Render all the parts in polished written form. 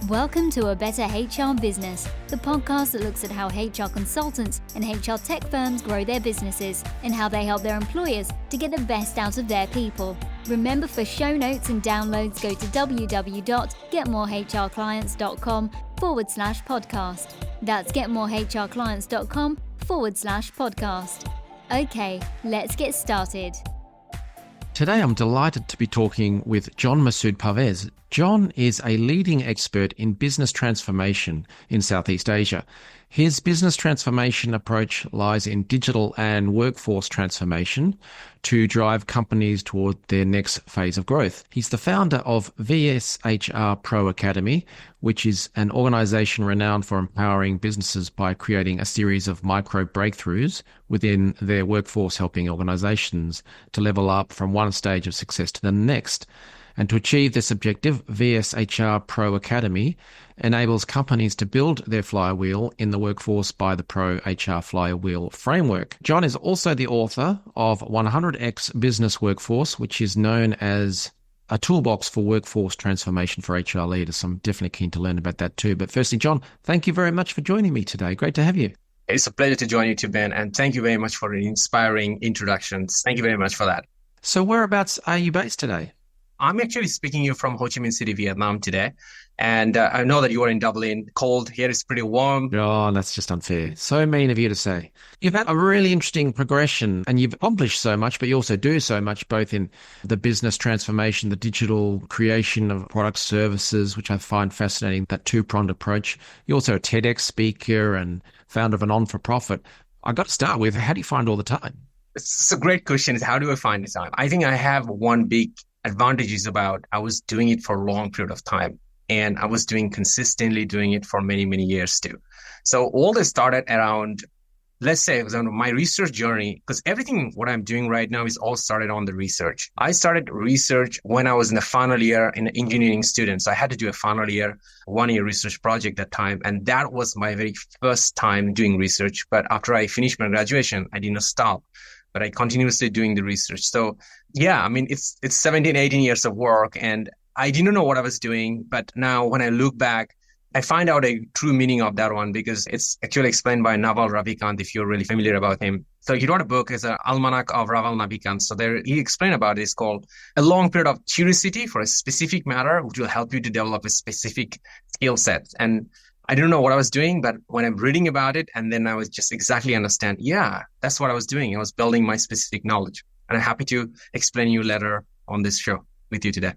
Welcome to A Better HR Business, the podcast that looks at how HR consultants and HR tech firms grow their businesses and how they help their employers to get the best out of their people. Remember, for show notes and downloads, go to www.getmorehrclients.com/podcast. That's getmorehrclients.com/podcast. Okay, let's get started. Today, I'm delighted to be talking with John Masud Parvez. John is a leading expert in business transformation in Southeast Asia. His business transformation approach lies in digital and workforce transformation to drive companies toward their next phase of growth. He's the founder of VSHR Pro Academy, which is an organization renowned for empowering businesses by creating a series of micro breakthroughs within their workforce, helping organizations to level up from one stage of success to the next. And to achieve this objective, VSHR Pro Academy enables companies to build their flywheel in the workforce by the Pro HR Flywheel Framework. John is also the author of 100X Business Workforce, which is known as a toolbox for workforce transformation for HR leaders. So I'm definitely keen to learn about that too. But firstly, John, thank you very much for joining me today. Great to have you. It's a pleasure to join you too, Ben. And thank you very much for the inspiring introductions. Thank you very much for that. So whereabouts are you based today? I'm actually speaking to you from Ho Chi Minh City, Vietnam today. And I know that you are in Dublin. Cold. Here it's pretty warm. Oh, that's just unfair. So mean of you to say. You've had a really interesting progression and you've accomplished so much, but you also do so much both in the business transformation, the digital creation of products, services, which I find fascinating, that two-pronged approach. You're also a TEDx speaker and founder of a non-for-profit. I got to start with, how do you find all the time? It's a great question. Is how do I find the time? I think I have one big advantage is about I was doing it for a long period of time. And I was consistently doing it for many, many years too. So all this started around, let's say, for example, my research journey, because everything what I'm doing right now is all started on the research. I started research when I was in the final year in an engineering student. So I had to do a final year, 1-year research project that time. And that was my very first time doing research. But after I finished my graduation, I did not stop, but I continuously doing the research. So yeah, I mean, it's 17, 18 years of work and I didn't know what I was doing. But now when I look back, I find out a true meaning of that one because it's actually explained by Naval Ravikant, if you're really familiar about him. So he wrote a book, it's an Almanac of Raval Ravikant. So there he explained about it. It's called a long period of curiosity for a specific matter, which will help you to develop a specific skill set. And I didn't know what I was doing, but when I'm reading about it, and then I was just exactly understand, yeah, that's what I was doing. I was building my specific knowledge. And I'm happy to explain you later on this show with you today.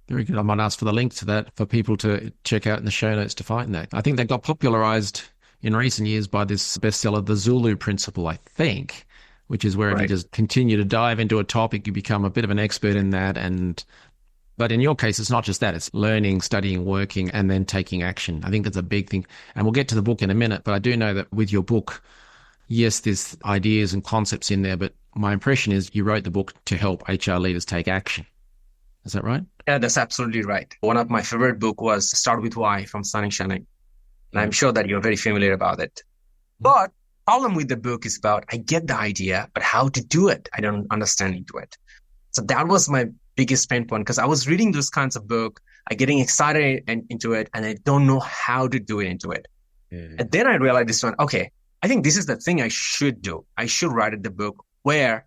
Very good. I might ask for the link to that for people to check out in the show notes to find that. I think that got popularized in recent years by this bestseller, The Zulu Principle, I think, which is where if you just continue to dive into a topic, you become a bit of an expert in that. But in your case, it's not just that. It's learning, studying, working, and then taking action. I think that's a big thing. And we'll get to the book in a minute, but I do know that with your book, yes, there's ideas and concepts in there, but my impression is you wrote the book to help HR leaders take action. Is that right? Yeah, that's absolutely right. One of my favorite book was Start With Why from Sunny Shannon. And I'm sure that you're very familiar about it. But problem with the book is about, I get the idea, but how to do it, I don't understand into it. So that was my biggest pain point because I was reading those kinds of book, I getting excited into it, and I don't know how to do it into it. Yeah. And then I realized this one, okay, I think this is the thing I should do. I should write the book where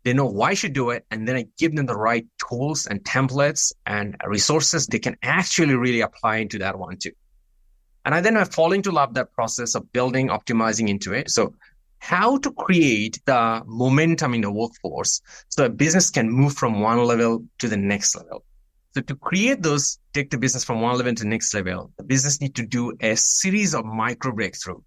they know why I should do it. And then I give them the right tools and templates and resources they can actually really apply into that one too. And I fall into love that process of building, optimizing into it. So how to create the momentum in the workforce so a business can move from one level to the next level. So to create those, take the business from one level to the next level, the business need to do a series of micro breakthrough.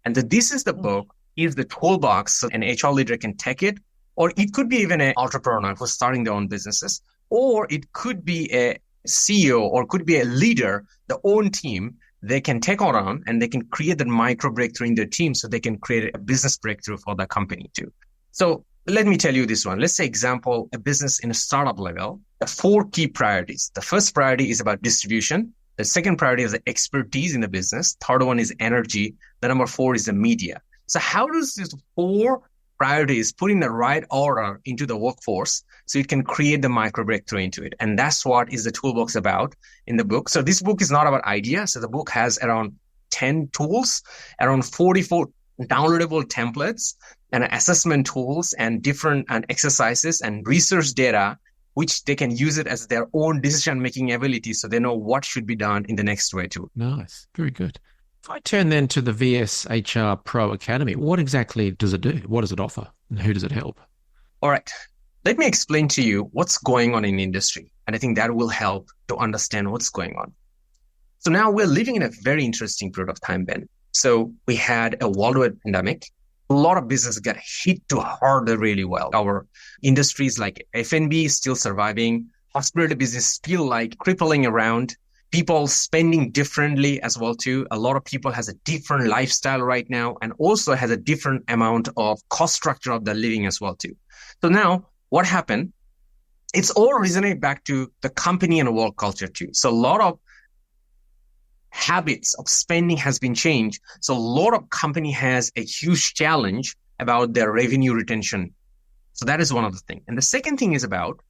And this is the book, is the toolbox so an HR leader can take it, or it could be even an entrepreneur who's starting their own businesses, or it could be a CEO or could be a leader, the own team, they can take on and they can create that micro breakthrough in their team so they can create a business breakthrough for the company too. So let me tell you this one. Let's say example, a business in a startup level, the 4 key priorities. The first priority is about distribution. The second priority is the expertise in the business. Third one is energy. The number 4 is the media. So how does these 4 priorities, put in the right order into the workforce so it can create the micro breakthrough into it. And that's what is the toolbox about in the book. So this book is not about ideas. So the book has around 10 tools, around 44 downloadable templates and assessment tools and different exercises and research data, which they can use it as their own decision-making ability so they know what should be done in the next way too. Nice. Very good. If I turn then to the VSHR Pro Academy, what exactly does it do? What does it offer? And who does it help? All right. Let me explain to you what's going on in the industry. And I think that will help to understand what's going on. So now we're living in a very interesting period of time, Ben. So we had a worldwide pandemic. A lot of businesses got hit too hard really well. Our industries like F&B is still surviving. Hospitality business still like crippling around. People spending differently as well too. A lot of people has a different lifestyle right now and also has a different amount of cost structure of their living as well too. So now what happened? It's all resonate back to the company and work culture too. So a lot of habits of spending has been changed. So a lot of company has a huge challenge about their revenue retention. So that is one of the things. And the second thing is about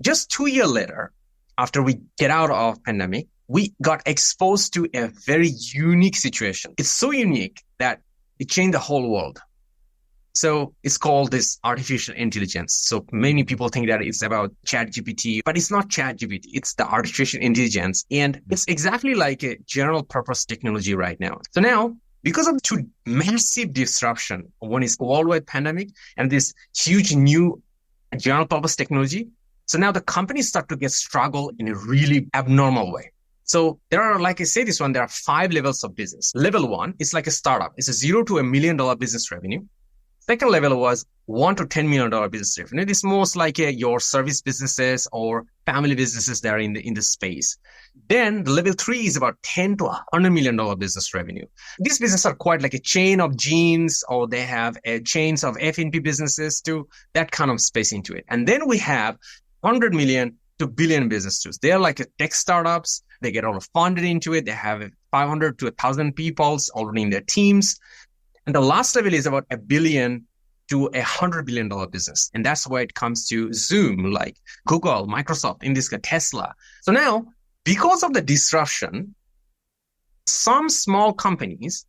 just 2 years later, after we get out of pandemic, we got exposed to a very unique situation. It's so unique that it changed the whole world. So it's called this artificial intelligence. So many people think that it's about ChatGPT, but it's not ChatGPT. It's the artificial intelligence. And it's exactly like a general purpose technology right now. So now, because of two massive disruption, one is worldwide pandemic and this huge new general purpose technology. So now the companies start to get struggle in a really abnormal way. So there are, like I say, this one, there are 5 levels of business. Level 1 is like a startup. It's a $0 to $1 million business revenue. Second level was $1 to $10 million business revenue. This is most like your service businesses or family businesses that are in the space. Then the level 3 is about $10 to $100 million business revenue. These businesses are quite like a chain of jeans, or they have a chains of F&P businesses to that kind of space into it. And then we have 100 million to billion businesses. They are like tech startups. They get all funded into it. They have 500 to 1,000 people already in their teams. And the last level is about $1 billion to $100 billion business. And that's where it comes to Zoom, like Google, Microsoft, in this case, Tesla. So now, because of the disruption, some small companies,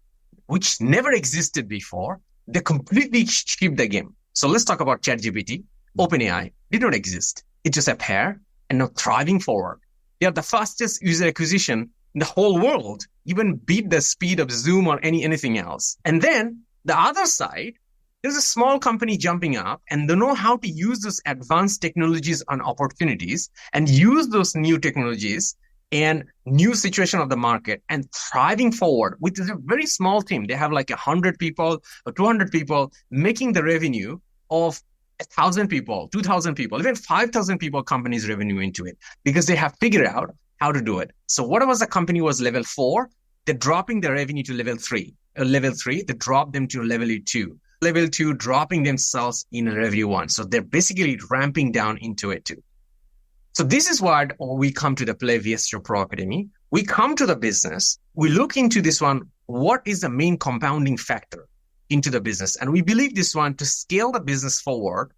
which never existed before, they completely skipped the game. So let's talk about ChatGPT. OpenAI did not exist. It just appeared and now thriving forward. They are the fastest user acquisition in the whole world, even beat the speed of Zoom or anything else. And then the other side, there's a small company jumping up and they know how to use those advanced technologies and opportunities and use those new technologies and new situation of the market and thriving forward with a very small team. They have like 100 people or 200 people making the revenue of 1,000 people, 2,000 people, even 5,000 people companies revenue into it because they have figured out how to do it. So what was the company was level 4, they're dropping their revenue to level 3. Level 3, they drop them to level 2. Level 2, dropping themselves in level 1. So they're basically ramping down into it too. So this is what we come to the Play VSHR Pro Academy. We come to the business. We look into this one. What is the main compounding factor into the business? And we believe this one to scale the business forward,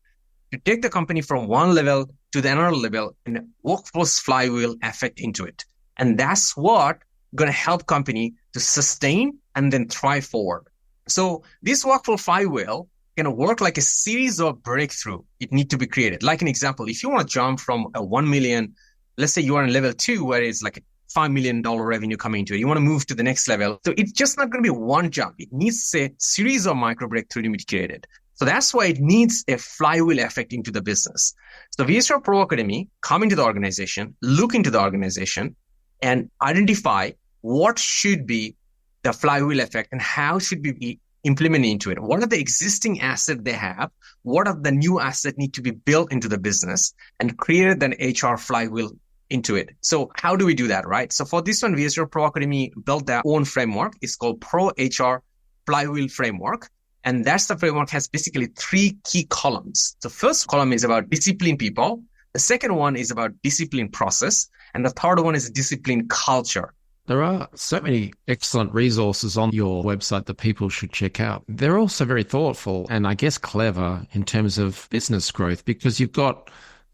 to take the company from one level to the another level and workforce flywheel effect into it. And that's what going to help company to sustain and then thrive forward. So this workforce flywheel can work like a series of breakthrough. It need to be created. Like an example, if you want to jump from a 1 million, let's say you are in level 2, where it's like a $5 million revenue coming into it. You want to move to the next level. So it's just not going to be one jump. It needs a series of micro breakthrough to be created. So that's why it needs a flywheel effect into the business. So VSHR Pro Academy come into the organization, look into the organization, and identify what should be the flywheel effect and how should we be implementing into it. What are the existing assets they have? What are the new assets need to be built into the business and create an HR flywheel into it. So how do we do that, right? So for this one, VSHR Pro Academy built their own framework. It's called Pro HR Flywheel Framework. And that's the framework has basically 3 key columns. The first column is about discipline people. The second one is about discipline process. And the third one is discipline culture. There are so many excellent resources on your website that people should check out. They're also very thoughtful and I guess clever in terms of business growth because you've got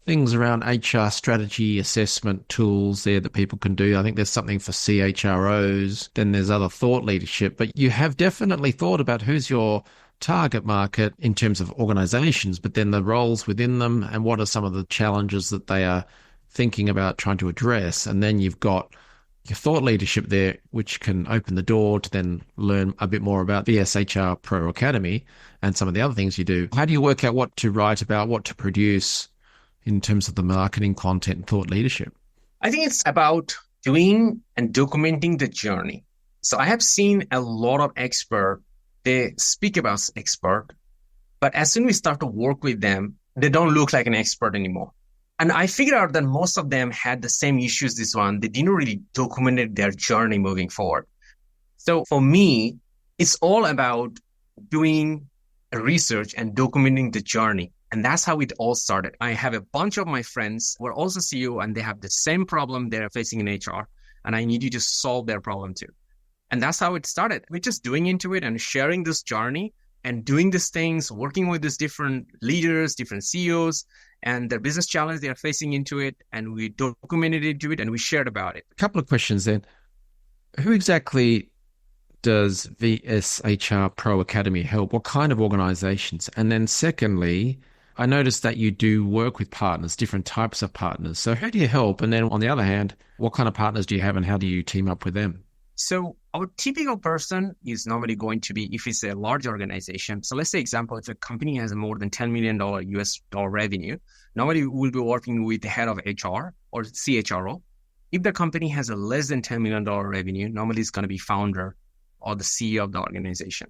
things around HR strategy assessment tools there that people can do. I think there's something for CHROs, then there's other thought leadership, but you have definitely thought about who's your target market in terms of organizations, but then the roles within them and what are some of the challenges that they are thinking about trying to address. And then you've got your thought leadership there, which can open the door to then learn a bit more about VSHR Pro Academy and some of the other things you do. How do you work out what to write about, what to produce in terms of the marketing content and thought leadership? I think it's about doing and documenting the journey. So I have seen a lot of experts, they speak about expert, but as soon as we start to work with them, they don't look like an expert anymore. And I figured out that most of them had the same issues this one. They didn't really document their journey moving forward. So for me, it's all about doing research and documenting the journey. And that's how it all started. I have a bunch of my friends who are also CEO and they have the same problem they're facing in HR. And I need you to solve their problem too. And that's how it started. We're just doing into it and sharing this journey and doing these things, working with these different leaders, different CEOs, and their business challenge they are facing into it. And we documented into it and we shared about it. A couple of questions then. Who exactly does VSHR Pro Academy help? What kind of organizations? And then secondly, I noticed that you do work with partners, different types of partners. So who do you help? And then on the other hand, what kind of partners do you have and how do you team up with them? So our typical person is normally going to be, if it's a large organization. So let's say, example, if a company has more than $10 million US dollar revenue, normally we'll be working with the head of HR or CHRO. If the company has a less than $10 million revenue, normally it's going to be founder or the CEO of the organization.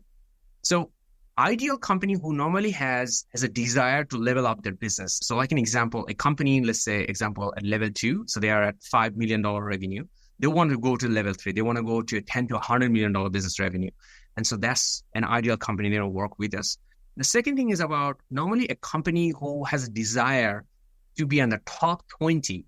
So ideal company who normally has a desire to level up their business. So like an example, a company, let's say example at level 2, so they are at $5 million revenue. They want to go to level 3. They want to go to a $10 to $100 million business revenue. And so that's an ideal company that will work with us. The second thing is about normally a company who has a desire to be on the top 20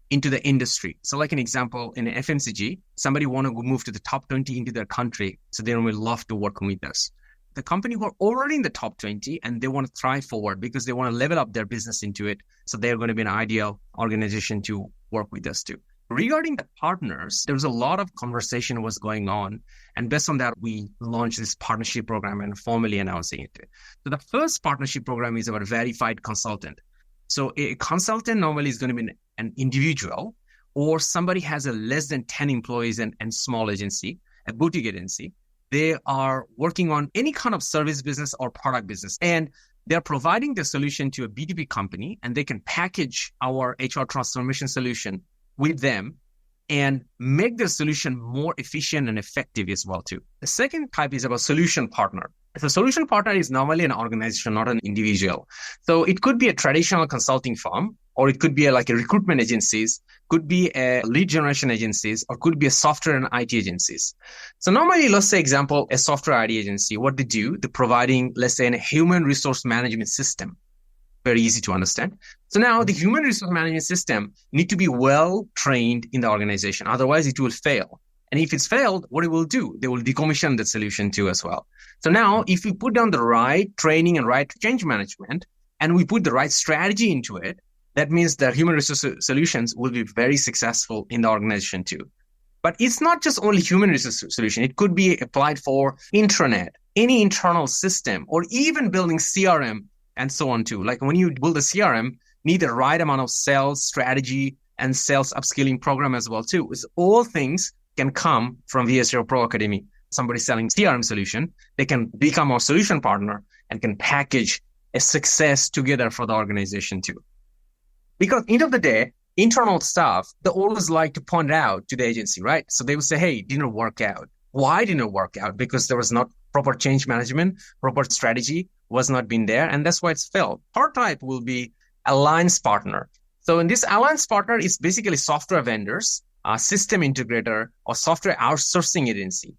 into the industry. So like an example, in FMCG, somebody want to move to the top 20 into their country. So they will love to work with us. The company who are already in the top 20 and they want to thrive forward because they want to level up their business into it. So they're going to be an ideal organization to work with us too. Regarding the partners, there was a lot of conversation was going on. And based on that, we launched this partnership program and formally announcing it. So the first partnership program is about a verified consultant. So a consultant normally is going to be an individual or somebody has a less than 10 employees and small agency, a boutique agency. They are working on any kind of service business or product business. And they're providing the solution to a B2B company and they can package our HR transformation solution with them and make the solution more efficient and effective as well too. The second type is about solution partner. The solution partner is normally an organization, not an individual. So it could be a traditional consulting firm, or it could be like a recruitment agencies, could be a lead generation agencies, or could be a software and IT agencies. So normally, let's say example, a software IT agency, what they do, they're providing, let's say, a human resource management system. Very easy to understand. So now the human resource management system need to be well trained in the organization. Otherwise, it will fail. And if it's failed, what it will do? They will decommission the solution too as well. So now if we put down the right training and right change management, and we put the right strategy into it, that means the human resource solutions will be very successful in the organization too. But it's not just only human resource solution. It could be applied for intranet, any internal system, or even building CRM and so on too. Like when you build a CRM, need the right amount of sales strategy and sales upskilling program as well too. It's all things can come from VSHR Pro Academy. Somebody selling CRM solution, they can become our solution partner and can package a success together for the organization too. Because end of the day, internal staff, they always like to point out to the agency, right? So they will say, hey, it didn't work out. Why didn't it work out? Because there was not proper change management, proper strategy was not been there. And that's why it's failed. Third type will be alliance partner. So in this alliance partner is basically software vendors, system integrator, or software outsourcing agency.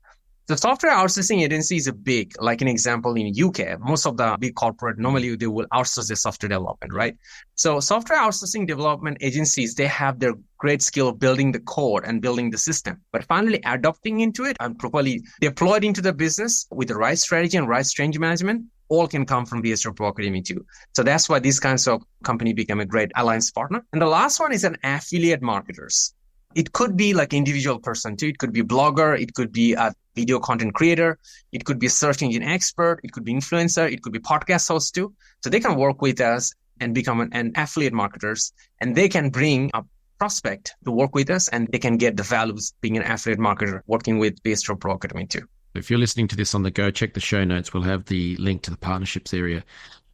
The software outsourcing agencies are big. Like an example in UK, most of the big corporate, normally they will outsource their software development, right? So software outsourcing development agencies, they have their great skill of building the code and building the system, but finally adopting into it and properly deployed into the business with the right strategy and right change management, all can come from VSHR Pro Academy too. So that's why these kinds of company become a great alliance partner. And the last one is an affiliate marketers. It could be like individual person too. It could be a blogger. It could be a video content creator. It could be a search engine expert. It could be influencer. It could be podcast host too. So they can work with us and become an affiliate marketers, and they can bring a prospect to work with us, and they can get the values being an affiliate marketer working with VSHR Pro Academy too. If you're listening to this on the go, check the show notes. We'll have the link to the partnerships area.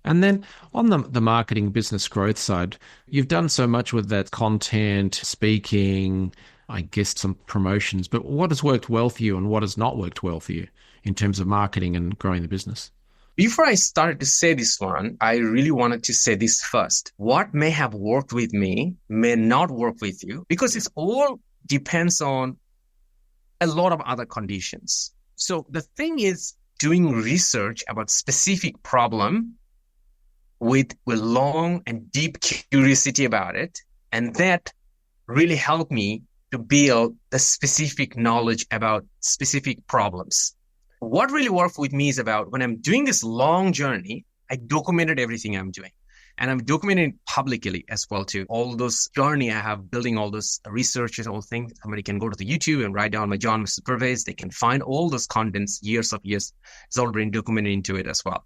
And then on the marketing business growth side, you've done so much with that content, speaking, I guess some promotions, but what has worked well for you and what has not worked well for you in terms of marketing and growing the business? Before I started to say this one, I really wanted to say this first. What may have worked with me may not work with you, because it all depends on a lot of other conditions. So the thing is doing research about specific problem with long and deep curiosity about it. And that really helped me to build the specific knowledge about specific problems. What really worked with me is about when I'm doing this long journey, I documented everything I'm doing. And I'm documenting it publicly as well too. All those journey I have building all those researches, all things. Somebody can go to the YouTube and write down my Masud Parvez. They can find all those contents, years of years. It's all been documented into it as well.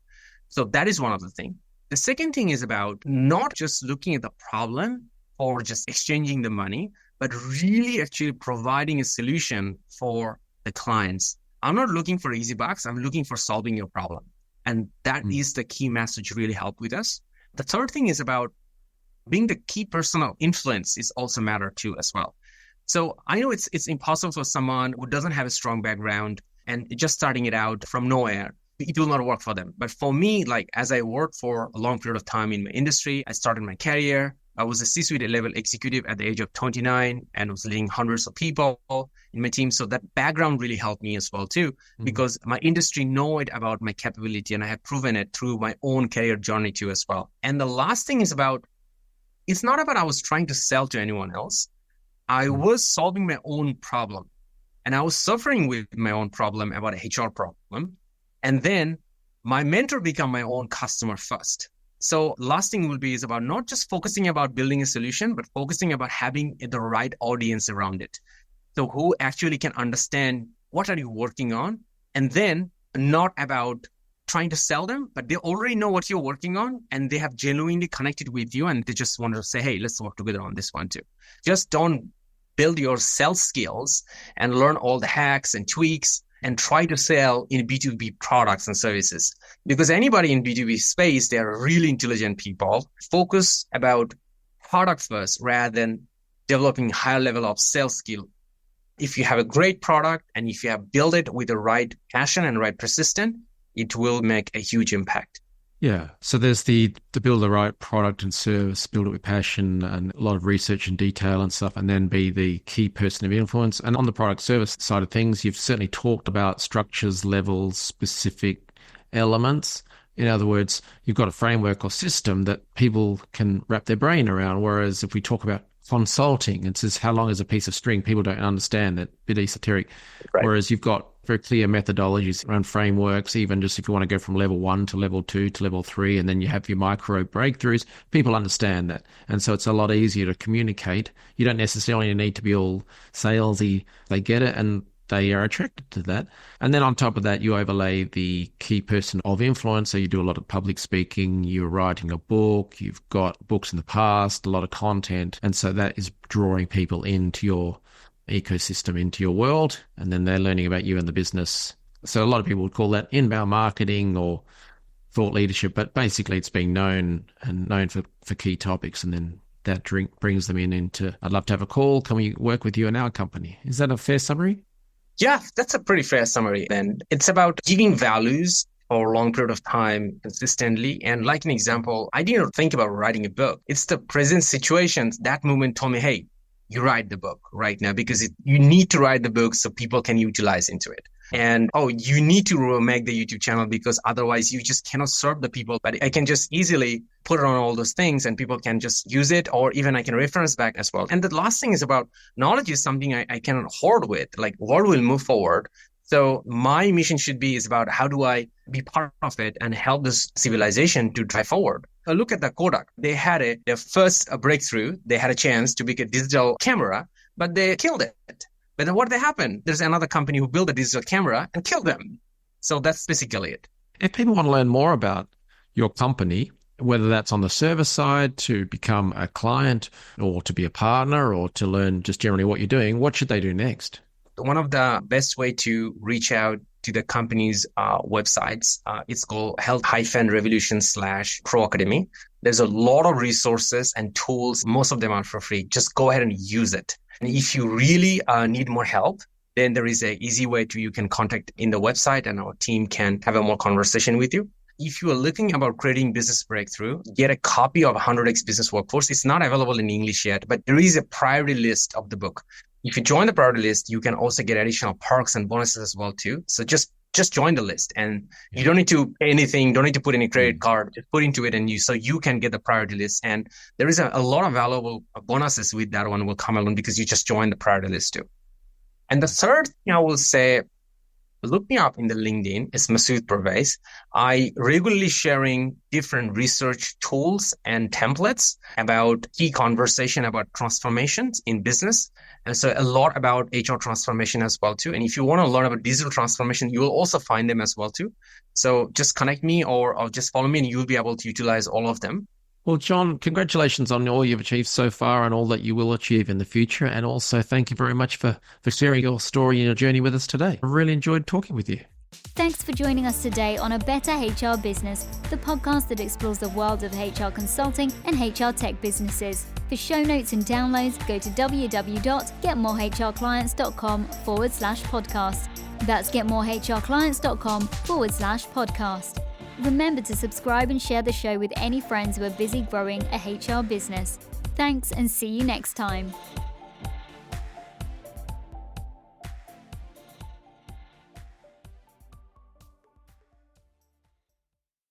So that is one of the things. The second thing is about not just looking at the problem or just exchanging the money, but really actually providing a solution for the clients. I'm not looking for easy bucks. I'm looking for solving your problem. And that is the key message really helped with us. The third thing is about being the key person of influence is also matter too as well. So I know it's impossible for someone who doesn't have a strong background and just starting it out from nowhere. It will not work for them. But for me, like as I worked for a long period of time in my industry, I started my career. I was a C-suite level executive at the age of 29 and was leading hundreds of people in my team. So that background really helped me as well too, because my industry know it about my capability and I have proven it through my own career journey too as well. And the last thing is about, it's not about I was trying to sell to anyone else. I was solving my own problem and I was suffering with my own problem about a HR problem. And then my mentor become my own customer first. So last thing will be is about not just focusing about building a solution, but focusing about having the right audience around it. So who actually can understand what are you working on, and then not about trying to sell them, but they already know what you're working on and they have genuinely connected with you and they just want to say, hey, let's work together on this one too. Just don't build your sales skills and learn all the hacks and tweaks and try to sell in B2B products and services. Because anybody in B2B space, they are really intelligent people. Focus about product first rather than developing higher level of sales skill. If you have a great product and if you have built it with the right passion and right persistence, it will make a huge impact. Yeah. So there's the build the right product and service, build it with passion and a lot of research and detail and stuff, and then be the key person of influence. And on the product service side of things, you've certainly talked about structures, levels, specific elements. In other words, you've got a framework or system that people can wrap their brain around. Whereas if we talk about consulting, it's just how long is a piece of string? People don't understand that, a bit esoteric. Right. Whereas you've got very clear methodologies around frameworks, even just if you want to go from level 1 to level 2 to level 3, and then you have your micro breakthroughs, people understand that. And so it's a lot easier to communicate. You don't necessarily need to be all salesy. They get it and they are attracted to that. And then on top of that, you overlay the key person of influence. So you do a lot of public speaking, you're writing a book, you've got books in the past, a lot of content. And so that is drawing people into your ecosystem, into your world, and then they're learning about you and the business. So a lot of people would call that inbound marketing or thought leadership, but basically it's being known for key topics, and then that brings them into, I'd love to have a call. Can we work with you in our company? Is that a fair summary? Yeah, that's a pretty fair summary. Then it's about giving values for a long period of time consistently. And like an example, I didn't think about writing a book. It's the present situations that moment told me, hey, you write the book right now because you need to write the book so people can utilize into it. And, oh, you need to make the YouTube channel because otherwise you just cannot serve the people. But I can just easily put it on all those things and people can just use it, or even I can reference back as well. And the last thing is about knowledge is something I cannot hoard with. Like, world will move forward. So my mission should be is about how do I be part of it and help this civilization to drive forward. Look at the Kodak. They had their first breakthrough. They had a chance to make a digital camera, but they killed it. But then what happened? There's another company who built a digital camera and killed them. So that's basically it. If people want to learn more about your company, whether that's on the service side to become a client or to be a partner or to learn just generally what you're doing, what should they do next? One of the best way to reach out to the company's websites, it's called health-revolution/Pro Academy. There's a lot of resources and tools. Most of them are for free. Just go ahead and use it. And if you really need more help, then there is an easy way you can contact in the website and our team can have a more conversation with you. If you are looking about creating business breakthrough, get a copy of 100x Business Workforce. It's not available in English yet, but there is a priority list of the book. If you join the priority list, you can also get additional perks and bonuses as well too. So just join the list, and you don't need to pay anything, don't need to put any credit card, just put into it so you can get the priority list. And there is a lot of valuable bonuses with that one will come along because you just joined the priority list too. And the third thing I will say, look me up in the LinkedIn. It's Masud Parvez. I regularly sharing different research tools and templates about key conversation about transformations in business. And so a lot about HR transformation as well too. And if you want to learn about digital transformation, you will also find them as well too. So just connect me or just follow me and you'll be able to utilize all of them. Well, John, congratulations on all you've achieved so far and all that you will achieve in the future. And also thank you very much for sharing your story and your journey with us today. I really enjoyed talking with you. Thanks for joining us today on A Better HR Business, the podcast that explores the world of HR consulting and HR tech businesses. For show notes and downloads, go to www.getmorehrclients.com/podcast. That's getmorehrclients.com/podcast. Remember to subscribe and share the show with any friends who are busy growing a HR business. Thanks and see you next time.